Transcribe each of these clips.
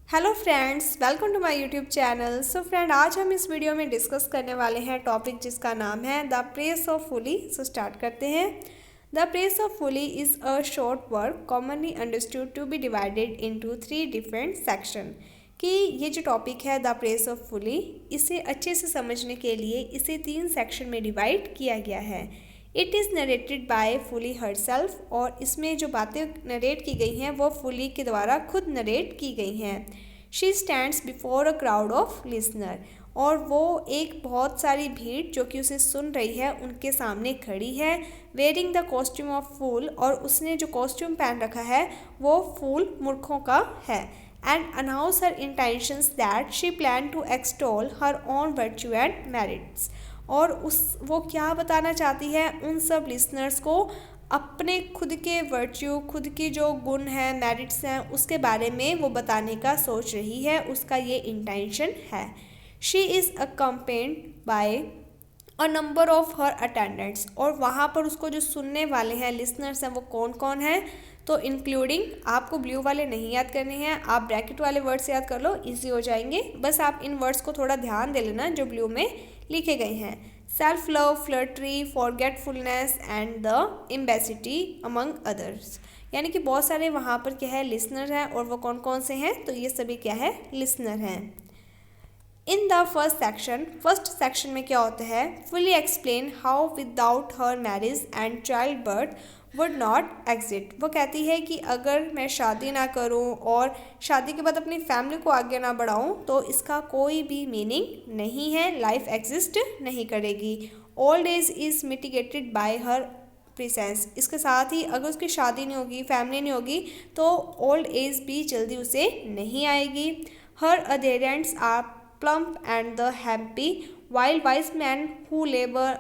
Hello friends, welcome to my YouTube channel. So friend, आज हम इस वीडियो में डिस्कस करने वाले हैं टॉपिक जिसका नाम है the praise of folly. So start करते हैं। The praise of folly is a short work commonly understood to be divided into 3 different section. कि ये जो टॉपिक है द प्रेस ऑफ फुली, इसे अच्छे से समझने के लिए इसे 3 सेक्शन में डिवाइड किया गया है। It is narrated by fully herself, और इसमें जो बातें नरेट की गई हैं वो फुली के द्वारा खुद नरेट की गई हैं। She stands before a crowd of listener, और वो एक बहुत सारी भीड़ जो कि उसे सुन रही है उनके सामने खड़ी है। वेयरिंग द कॉस्ट्यूम ऑफ फूल, और उसने जो कॉस्ट्यूम पहन रखा है वो फूल मूर्खों का है। And announce her intentions that she plan to extol her own virtue and merits, और वो क्या बताना चाहती है उन सब लिसनर्स को, अपने खुद के वर्च्यू, खुद की जो गुण हैं, मेरिट्स हैं, उसके बारे में वो बताने का सोच रही है। उसका ये इंटेंशन है। She is accompanied by a number of her attendants, और वहाँ पर उसको जो सुनने वाले हैं, लिसनर्स हैं, वो कौन कौन हैं, तो इंक्लूडिंग, आपको ब्लू वाले नहीं याद करने हैं, आप ब्रैकेट वाले वर्ड्स याद कर लो, इजी हो जाएंगे। बस आप इन वर्ड्स को थोड़ा ध्यान दे लेना जो ब्लू में लिखे गए हैं। Self love, flattery, forgetfulness and the imbecility among others. यानी कि बहुत सारे वहाँ पर क्या है, लिसनर हैं, और वो कौन कौन से हैं, तो ये सभी क्या है, लिसनर हैं। इन द फर्स्ट सेक्शन में क्या होता है, fully explain how without her marriage and child birth would not exit. वो कहती है कि अगर मैं शादी ना करूं और शादी के बाद अपनी फैमिली को आगे ना बढ़ाऊं तो इसका कोई भी मीनिंग नहीं है, लाइफ एग्जिस्ट नहीं करेगी। Old age is mitigated bye her presence. इसके साथ ही अगर उसकी शादी नहीं होगी, फैमिली नहीं होगी, तो ओल्ड एज भी जल्दी उसे नहीं आएगी। हर अधेरेंट्स are plump and the happy, while wise men who labor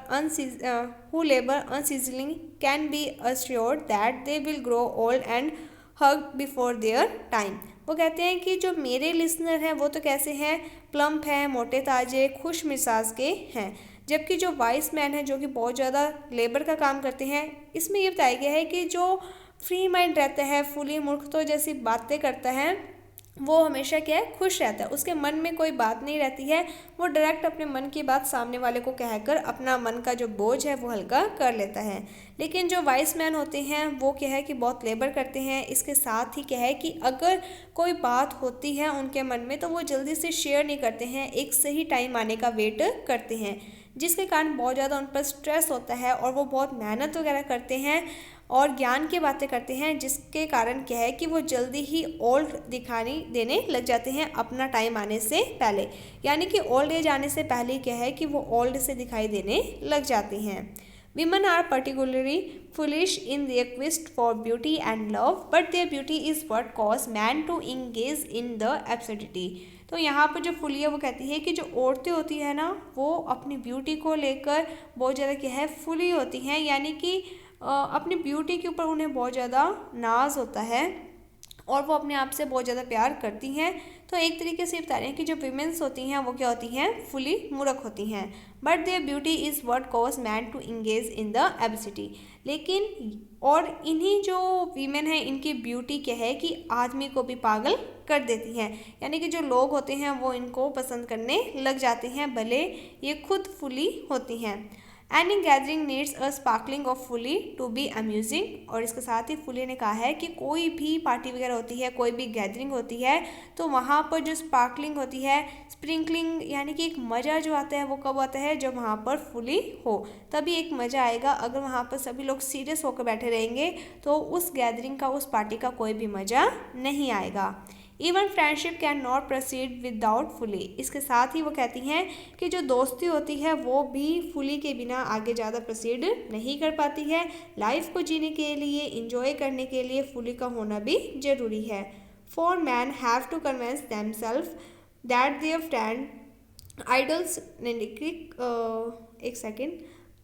unceasingly can be assured that they will grow old and hug before their time। वो कहते हैं कि जो मेरे लिसनर हैं वो तो कैसे हैं, प्लम्प हैं, मोटे ताजे, खुश मिजाज के हैं, जबकि जो वाइस मैन है जो कि बहुत ज़्यादा लेबर का काम करते हैं, इसमें ये बताया गया है कि जो फ्री माइंड रहता है, फुली मूर्ख तो जैसी बातें करता है, वो हमेशा क्या है, खुश रहता है, उसके मन में कोई बात नहीं रहती है, वो डायरेक्ट अपने मन की बात सामने वाले को कहकर अपना मन का जो बोझ है वो हल्का कर लेता है। लेकिन जो वाइस मैन होते हैं वो क्या है कि बहुत लेबर करते हैं। इसके साथ ही क्या है कि अगर कोई बात होती है उनके मन में तो वो जल्दी से शेयर नहीं करते हैं, एक सही टाइम आने का वेट करते हैं, जिसके कारण बहुत ज़्यादा उन पर स्ट्रेस होता है और वो बहुत मेहनत वगैरह करते हैं और ज्ञान की बातें करते हैं, जिसके कारण क्या है कि वो जल्दी ही ओल्ड दिखाने देने लग जाते हैं अपना टाइम आने से पहले। यानी कि ओल्ड एज आने से पहले क्या है कि वो ओल्ड से दिखाई देने लग जाती हैं। Women are particularly foolish in their quest for beauty and love, but their beauty is what cause man to engage in the absurdity। तो यहाँ पर जो फुली है वो कहती है कि जो औरतें होती है ना, वो अपनी ब्यूटी को लेकर बहुत ज़्यादा क्या है, फुली होती हैं, यानी कि अपनी ब्यूटी के ऊपर उन्हें बहुत ज़्यादा नाज होता है और वो अपने आप से बहुत ज़्यादा प्यार करती हैं। तो एक तरीके से बता रहे हैं कि जो वीमेंस होती हैं वो क्या होती हैं, फुली मूर्ख होती हैं। But their beauty is what cause man to engage in the obesity. लेकिन और इन्हीं जो वीमेन हैं इनकी ब्यूटी क्या है कि आदमी को भी पागल कर देती हैं, यानी कि जो लोग होते हैं वो इनको पसंद करने लग जाते हैं, भले ये खुद फुली होती हैं। Any gathering needs a sparkling of folly to be amusing. और इसके साथ ही फुली ने कहा है कि कोई भी पार्टी वगैरह होती है, कोई भी गैदरिंग होती है, तो वहाँ पर जो स्पार्कलिंग होती है, स्प्रिंकलिंग, यानी कि एक मज़ा जो आता है वो कब आता है, जब वहाँ पर फुली हो, तभी एक मज़ा आएगा। अगर वहाँ पर सभी लोग सीरियस होकर बैठे रहेंगे तो उस गैदरिंग का, उस पार्टी का कोई भी मज़ा नहीं आएगा। Even friendship can not proceed without fully. इसके साथ ही वो कहती हैं कि जो दोस्ती होती है वो भी फुली के बिना आगे ज़्यादा प्रोसीड नहीं कर पाती है। लाइफ को जीने के लिए, इंजॉय करने के लिए फुली का होना भी ज़रूरी है। For man have to convince themselves that their friend idols एक second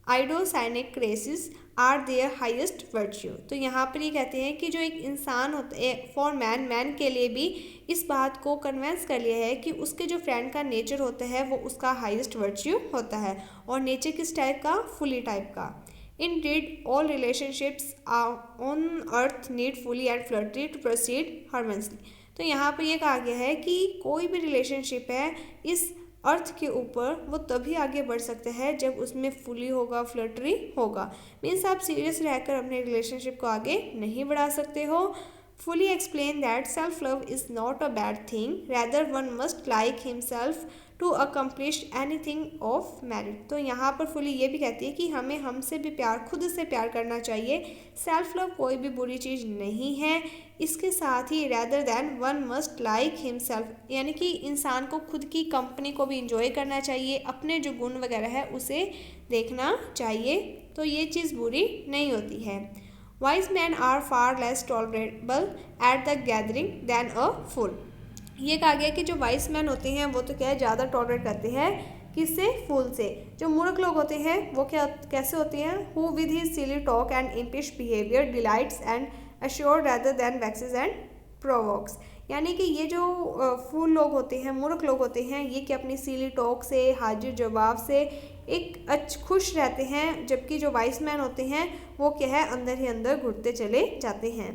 idiosyncratic crisis are their highest virtue. तो यहाँ पर ये कहते हैं कि जो एक इंसान होता है, फॉर मैन के लिए भी इस बात को कन्वेंस कर लिया है कि उसके जो फ्रेंड का नेचर होता है वो उसका हाईएस्ट वर्च्यू होता है। और नेचर किस टाइप का, फुली टाइप का। Indeed, all relationships on earth need fully and flirty to proceed harmoniously। तो यहाँ पर ये कहा गया है कि कोई भी रिलेशनशिप है इस अर्थ के ऊपर वो तभी आगे बढ़ सकता है जब उसमें फुली होगा, फ्लर्टरी होगा। मीन्स आप सीरियस रहकर अपने रिलेशनशिप को आगे नहीं बढ़ा सकते हो। fully explain that self love is not a bad thing, rather one must like himself to accomplish anything of merit। तो यहाँ पर फुली ये भी कहती है कि हमें हमसे भी प्यार, खुद से प्यार करना चाहिए। सेल्फ लव कोई भी बुरी चीज़ नहीं है। इसके साथ ही rather than one must like himself, यानी कि इंसान को खुद की कंपनी को भी इंजॉय करना चाहिए, अपने जो गुण वगैरह है उसे देखना चाहिए, तो ये चीज़ बुरी नहीं होती है। Wise men are far less tolerable at the gathering than a fool। ये कहा गया कि जो वाइस मैन होते हैं वो तो क्या है, ज़्यादा टॉलरेट करते हैं किससे, फूल से। जो मूर्ख लोग होते हैं वो क्या कैसे होते हैं, who with his silly talk and impish behaviour delights and assured rather than vexes and provokes. यानी कि ये जो फूल लोग होते हैं, मूर्ख लोग होते हैं, ये कि अपनी सीली टॉक से, हाजिर जवाब से एक खुश रहते हैं, जबकि जो वाइस मैन होते हैं वो क्या है, अंदर ही अंदर घुटते चले जाते हैं।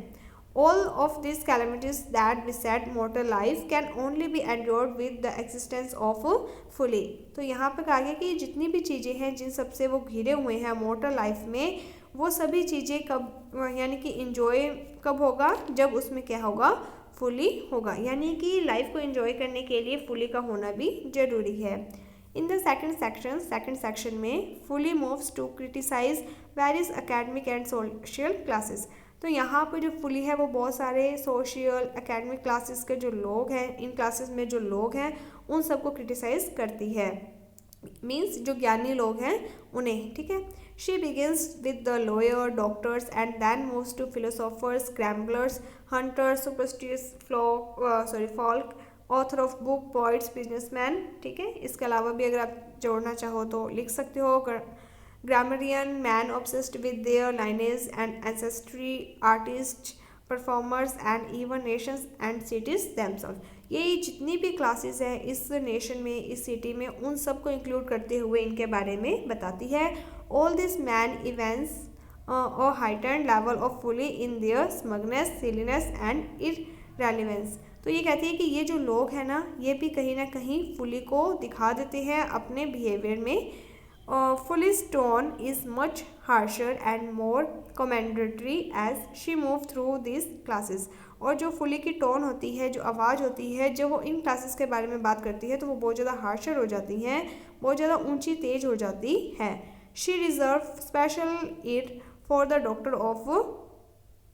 All of these calamities that beset mortal life can only be endured with the existence of fully। तो यहाँ पर कहा गया कि जितनी भी चीज़ें हैं जिन सबसे वो घिरे हुए हैं मोर्टल लाइफ में, वो सभी चीज़ें कब, यानी कि इंजॉय कब होगा, जब उसमें क्या होगा, फुली होगा। यानी कि लाइफ को इंजॉय करने के लिए फुली का होना भी ज़रूरी है। इन द सेकेंड सेक्शन में folly moves to criticize various academic and social classes. तो यहाँ पर जो फुली है वो बहुत सारे सोशल एकेडमिक क्लासेस के जो लोग हैं, इन क्लासेस में जो लोग हैं उन सबको क्रिटिसाइज करती है, मीन्स जो ज्ञानी लोग हैं उन्हें, ठीक है। She begins with the lawyer, doctors and then moves to philosophers, scramblers, hunters, superstitious folk, author of book, poets, businessman, ठीक है। इसके अलावा भी अगर आप जोड़ना चाहो तो लिख सकते हो, grammarian, man obsessed with their lineage and ancestry, artists, performers and even nations and cities themselves। ये जितनी भी क्लासेस हैं इस नेशन में, इस सिटी में, उन सब को इंक्लूड करते हुए इनके बारे में बताती है। All this man events a heightened level of folly in their smugness, silliness and irrelevance। तो ये कहती है कि ये जो लोग हैं ना, ये भी कहीं ना कहीं फुली को दिखा देते हैं अपने बिहेवियर में। Fully's tone is much harsher and more commendatory as she moved through these classes। और जो फुली की टोन होती है, जो आवाज़ होती है, जब वो इन क्लासेस के बारे में बात करती है तो वो बहुत ज़्यादा हार्शर हो जाती हैं, बहुत ज़्यादा ऊंची तेज हो जाती है। She reserved special it for the doctor of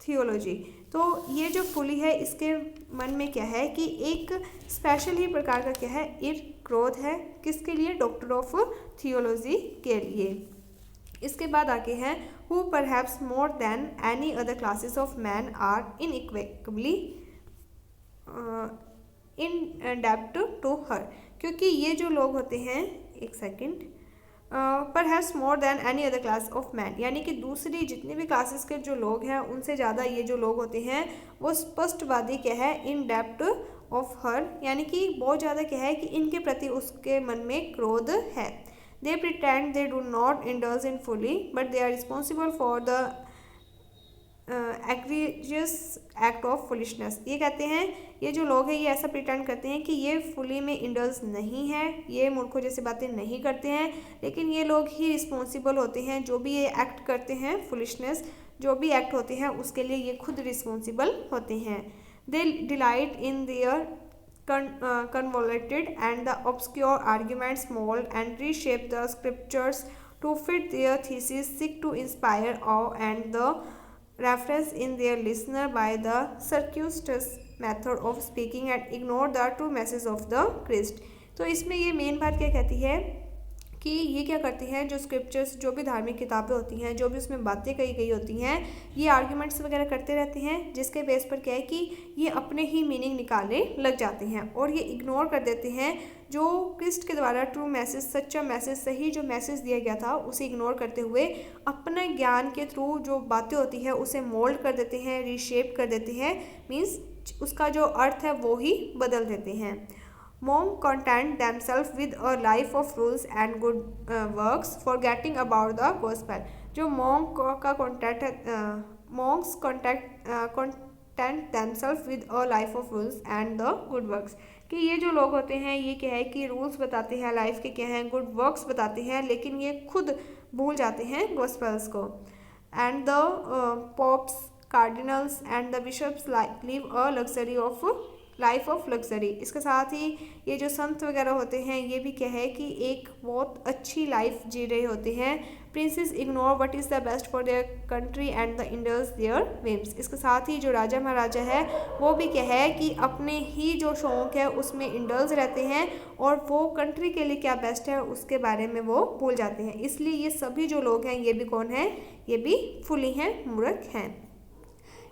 theology. तो ये जो फुली है इसके मन में क्या है कि एक स्पेशल ही प्रकार का क्या है, इर क्रोध है, किसके लिए, डॉक्टर ऑफ थियोलॉजी के लिए। इसके बाद आगे हैं who perhaps more than any other classes of man are inequitably in डेप्ट टू हर। क्योंकि ये जो लोग होते हैं, एक second, perhaps more than any other class of man, यानी कि दूसरी जितनी भी क्लासेस के जो लोग हैं उनसे ज़्यादा ये जो लोग होते हैं वो स्पष्टवादी क्या है, इन डेप्थ ऑफ हर, यानी कि बहुत ज़्यादा क्या है कि इनके प्रति उसके मन में क्रोध है। They pretend they do not indulge in folly but they are responsible for the egregious act of foolishness. ये कहते हैं, ये जो लोग हैं ये ऐसा प्रिटेंड करते हैं कि ये फुली में इंडल्स नहीं है, ये मूर्खों जैसी बातें नहीं करते हैं, लेकिन ये लोग ही रिस्पॉन्सिबल होते हैं, जो भी ये एक्ट करते हैं, फुलिशनेस जो भी एक्ट होते हैं उसके लिए ये खुद रिस्पॉन्सिबल होते हैं। They delight in their convoluted and the obscure arguments mold and reshape the scriptures to fit their thesis, seek to inspire awe and the reference in their listener by the circuitous method of speaking and ignore the true message of the Christ। तो इसमें ये main बात क्या कहती है कि ये क्या करते हैं, जो स्क्रिप्चर्स, जो भी धार्मिक किताबें होती हैं, जो भी उसमें बातें कही गई होती हैं, ये आर्ग्यूमेंट्स वगैरह करते रहते हैं, जिसके बेस पर क्या है कि ये अपने ही मीनिंग निकालने लग जाते हैं और ये इग्नोर कर देते हैं जो क्रिस्ट के द्वारा ट्रू मैसेज, सच्चा मैसेज, सही जो मैसेज दिया गया था उसे इग्नोर करते हुए अपने ज्ञान के थ्रू जो बातें होती है उसे मोल्ड कर देते हैं, रीशेप कर देते हैं, मीन्स उसका जो अर्थ है वो ही बदल देते हैं। Monks content themselves with a life of rules and good works, forgetting about the gospel। जो monk का कॉन्टैक्ट है, monks content themselves with a life of rules and the good works। कि ये जो लोग होते हैं ये क्या है कि रूल्स बताते हैं लाइफ के, क्या हैं गुड वर्क्स बताते हैं, लेकिन ये खुद भूल जाते हैं गॉस्पेल्स को। And the popes, cardinals and the bishops live a luxury of life of luxury. इसके साथ ही ये जो संत वगैरह होते हैं ये भी क्या है कि एक बहुत अच्छी लाइफ जी रहे होते हैं। Princes ignore what is the best for their country and the indulge their whims. इसके साथ ही जो राजा महाराजा है वो भी क्या है कि अपने ही जो शौक है उसमें इंडल्स रहते हैं और वो कंट्री के लिए क्या बेस्ट है उसके बारे में वो भूल जाते हैं। इसलिए ये सभी जो लोग हैं ये भी कौन है, ये भी फुली हैं, मूर्ख हैं।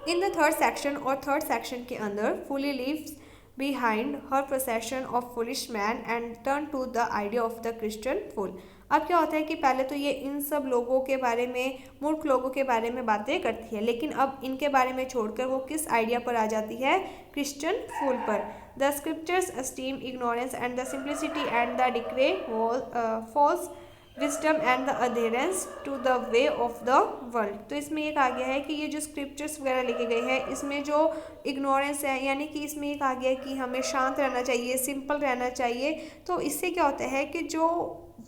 इन द थर्ड सेक्शन और थर्ड सेक्शन के अंदर folly leaves behind her procession of foolish man and turn to the idea of the Christian fool. अब क्या होता है कि पहले तो ये इन सब लोगों के बारे में, मूर्ख लोगों के बारे में बातें करती है, लेकिन अब इनके बारे में छोड़कर वो किस आइडिया पर आ जाती है, क्रिश्चियन फुल पर। The scriptures esteem ignorance and the simplicity and the decry false wisdom and the adherence to the way of the world. तो इसमें ये कहा गया है कि ये जो स्क्रिप्चर्स वगैरह लिखे गए हैं इसमें जो इग्नोरेंस है, यानी कि इसमें ये कहा गया है कि हमें शांत रहना चाहिए, सिंपल रहना चाहिए। तो इससे क्या होता है कि जो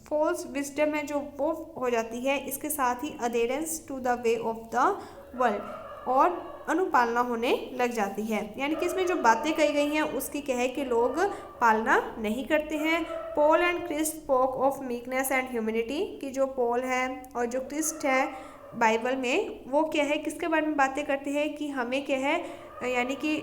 फॉल्स विजडम है जो वो हो जाती है, इसके साथ ही adherence to the way of the world और अनुपालना होने लग जाती है। यानी कि इसमें जो बातें कही गई हैं उसकी क्या है कि लोग पालना नहीं करते हैं। Paul and Christ spoke of meekness and humility, कि जो पॉल है और जो क्रिस्ट है बाइबल में वो क्या है, किसके बारे में बातें करते हैं कि हमें क्या है, यानी कि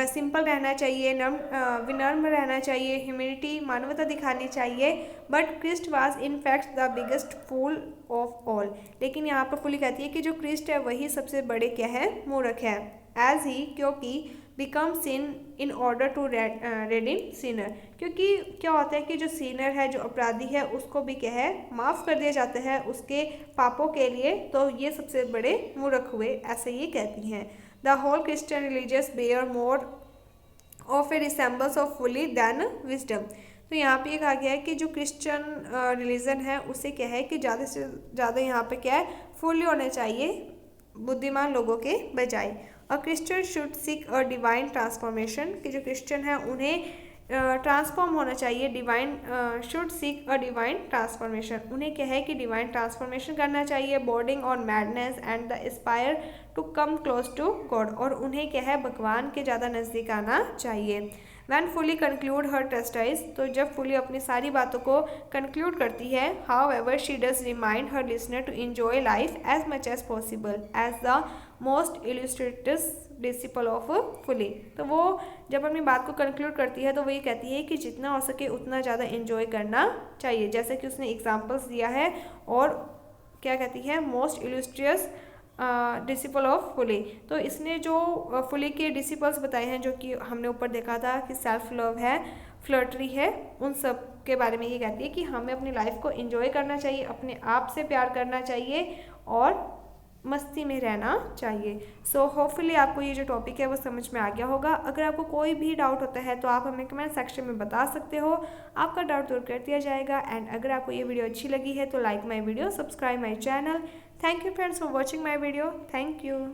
सिंपल रहना चाहिए, विनम्र रहना चाहिए, ह्यूमिलिटी मानवता दिखानी चाहिए। But Christ was in fact the biggest fool of all. लेकिन यहाँ पर फुली कहती है कि जो क्रिस्ट है वही सबसे बड़े क्या है, मूर्ख है। एज ही, क्योंकि become sin in order to redeem sinner, क्योंकि क्या होता है कि जो सिनर है, जो अपराधी है, उसको भी क्या है माफ़ कर दिया जाता है उसके पापों के लिए। तो ये सबसे बड़े मूर्ख हुए, ऐसे ये कहती हैं। The whole Christian religious bear more of a resembles of folly than wisdom. तो यहाँ पे ये कहा गया है कि जो क्रिश्चियन रिलीजन है उससे क्या है कि ज़्यादा से ज़्यादा यहाँ पे क्या है, फुली होने चाहिए बुद्धिमान लोगों के बजाय। A Christian should seek a divine transformation, कि जो क्रिश्चियन है उन्हें ट्रांसफॉर्म होना चाहिए। Divine should seek a divine transformation, उन्हें क्या है कि डिवाइन ट्रांसफॉर्मेशन करना चाहिए। Boarding on madness and the aspire to come close to God, और उन्हें क्या है भगवान के ज़्यादा नज़दीक आना चाहिए। वैन फुली कंक्लूड हर टेस्टाइज, तो जब फुली अपनी सारी बातों को कंक्लूड करती है, however she does remind her listener to enjoy life as much as possible as the most illustrative disciple of folly. तो वो जब अपनी बात को कंक्लूड करती है तो वो ये कहती है कि जितना हो सके उतना ज़्यादा इन्जॉय करना चाहिए, जैसे कि उसने एग्जाम्पल्स दिया है। और क्या कहती है, most illustrious disciple of folly. तो इसने जो फुली के डिसिपल्स बताए हैं, जो कि हमने ऊपर देखा था कि सेल्फ लव है, फ्लर्टरी है, उन सब के बारे में ये कहती है कि हमें अपनी लाइफ को एंजॉय करना चाहिए, अपने आप से प्यार करना चाहिए और मस्ती में रहना चाहिए। सो होपफुली आपको ये जो टॉपिक है वो समझ में आ गया होगा। अगर आपको कोई भी डाउट होता है तो आप हमें कमेंट सेक्शन में बता सकते हो, आपका डाउट दूर कर दिया जाएगा। एंड अगर आपको ये वीडियो अच्छी लगी है तो like my video, subscribe my channel. Thank you friends for watching my video. Thank you.